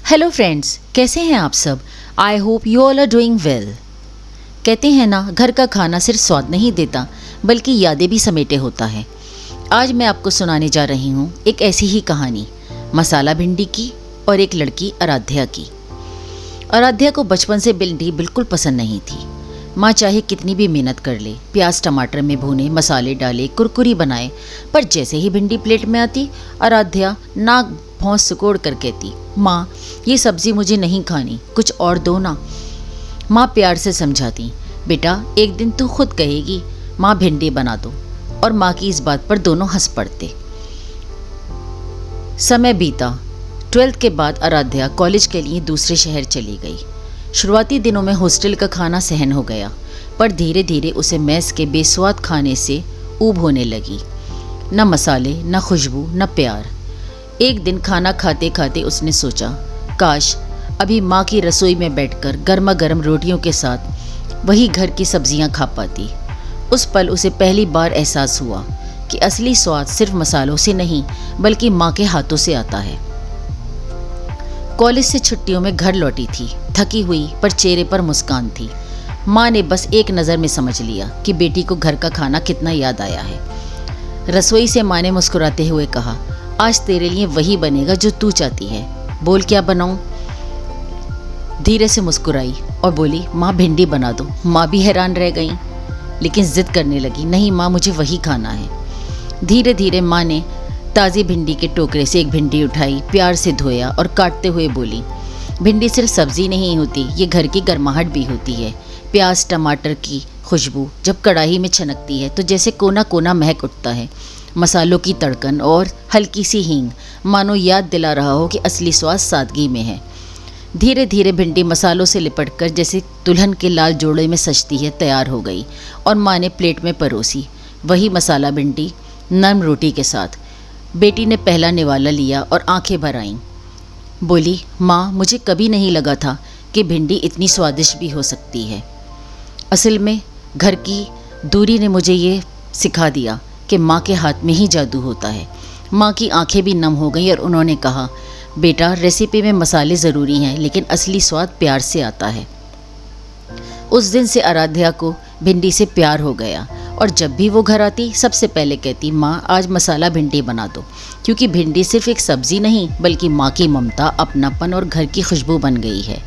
Hello friends, कैसे हैं आप सब। I hope you all are doing well. कहते हैं ना, घर का खाना सिर्फ स्वाद नहीं देता बल्कि यादें भी समेटे होता है। आज मैं आपको सुनाने जा रही हूँ एक ऐसी ही कहानी, मसाला भिंडी की और एक लड़की आराध्या की। आराध्या को बचपन से भिंडी बिल्कुल पसंद नहीं थी। माँ चाहे कितनी भी मेहनत कर ले, प्याज टमाटर में भूने, मसाले डाले, कुरकुरी बनाए, पर जैसे ही भिंडी प्लेट में आती, आराध्या नाक भौं सिकोड़ कर कहती, माँ ये सब्ज़ी मुझे नहीं खानी, कुछ और दो ना। माँ प्यार से समझाती, बेटा एक दिन तू खुद कहेगी माँ भिंडी बना दो, और माँ की इस बात पर दोनों हंस पड़ते। समय बीता। 12th के बाद आराध्या कॉलेज के लिए दूसरे शहर चली गई। शुरुआती दिनों में हॉस्टल का खाना सहन हो गया, पर धीरे धीरे उसे मेस के बेस्वाद खाने से ऊब होने लगी। न मसाले, न खुशबू, न प्यार। एक दिन खाना खाते खाते उसने सोचा, काश अभी माँ की रसोई में बैठकर गर्मा गर्म रोटियों के साथ वही घर की सब्जियाँ खा पाती। उस पल उसे पहली बार एहसास हुआ कि असली स्वाद सिर्फ मसालों से नहीं बल्कि माँ के हाथों से आता है। कॉलेज से छुट्टियों में घर लौटी थी, थकी हुई, पर चेहरे पर मुस्कान थी। माँ ने बस एक नज़र में समझ लिया कि बेटी को घर का खाना कितना याद आया है। रसोई से माँ ने मुस्कुराते हुए कहा, आज तेरे लिए वही बनेगा जो तू चाहती है, बोल क्या बनाऊं। धीरे से मुस्कुराई और बोली, माँ भिंडी बना दो। माँ भी हैरान रह गई, लेकिन जिद करने लगी, नहीं माँ मुझे वही खाना है। धीरे धीरे माँ ने ताज़ी भिंडी के टोकरे से एक भिंडी उठाई, प्यार से धोया और काटते हुए बोली, भिंडी सिर्फ सब्जी नहीं होती, ये घर की गर्माहट भी होती है। प्याज टमाटर की खुशबू जब कढ़ाई में छनकती है तो जैसे कोना कोना महक उठता है। मसालों की तड़कन और हल्की सी हींग मानो याद दिला रहा हो कि असली स्वाद सादगी में है। धीरे धीरे भिंडी मसालों से लिपटकर जैसे दुल्हन के लाल जोड़े में सजती है तैयार हो गई, और माँ ने प्लेट में परोसी, वही मसाला भिंडी नरम रोटी के साथ। बेटी ने पहला निवाला लिया और आंखें भर आईं। बोली, माँ मुझे कभी नहीं लगा था कि भिंडी इतनी स्वादिष्ट भी हो सकती है। असल में घर की दूरी ने मुझे ये सिखा दिया कि माँ के हाथ में ही जादू होता है। माँ की आंखें भी नम हो गईं और उन्होंने कहा, बेटा रेसिपी में मसाले ज़रूरी हैं, लेकिन असली स्वाद प्यार से आता है। उस दिन से आराध्या को भिंडी से प्यार हो गया, और जब भी वो घर आती सबसे पहले कहती, माँ आज मसाला भिंडी बना दो, क्योंकि भिंडी सिर्फ एक सब्ज़ी नहीं बल्कि माँ की ममता, अपनापन और घर की खुशबू बन गई है।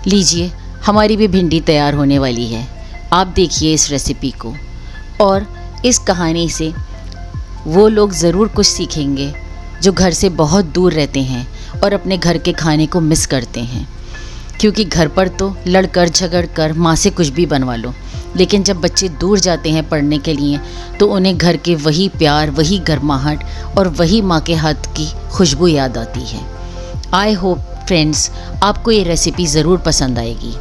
लीजिए, हमारी भी भिंडी तैयार होने वाली है। आप देखिए इस रेसिपी को, और इस कहानी से वो लोग ज़रूर कुछ सीखेंगे जो घर से बहुत दूर रहते हैं और अपने घर के खाने को मिस करते हैं। क्योंकि घर पर तो लड़कर झगड़ कर माँ से कुछ भी बनवा लो, लेकिन जब बच्चे दूर जाते हैं पढ़ने के लिए तो उन्हें घर के वही प्यार, वही गर्माहट और वही माँ के हाथ की खुशबू याद आती है। आई होप फ्रेंड्स आपको ये रेसिपी ज़रूर पसंद आएगी।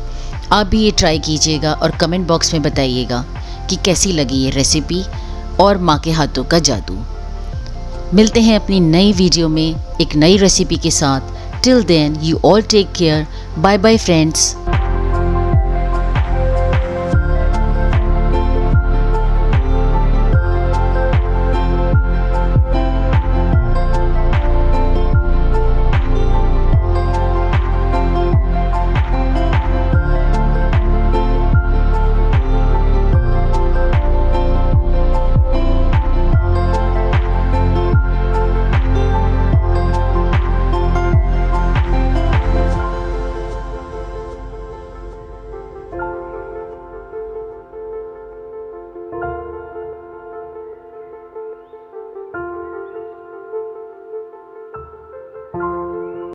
आप भी ये ट्राई कीजिएगा और कमेंट बॉक्स में बताइएगा कि कैसी लगी ये रेसिपी और माँ के हाथों का जादू। मिलते हैं अपनी नई वीडियो में एक नई रेसिपी के साथ। Till then you all take care. Bye bye friends.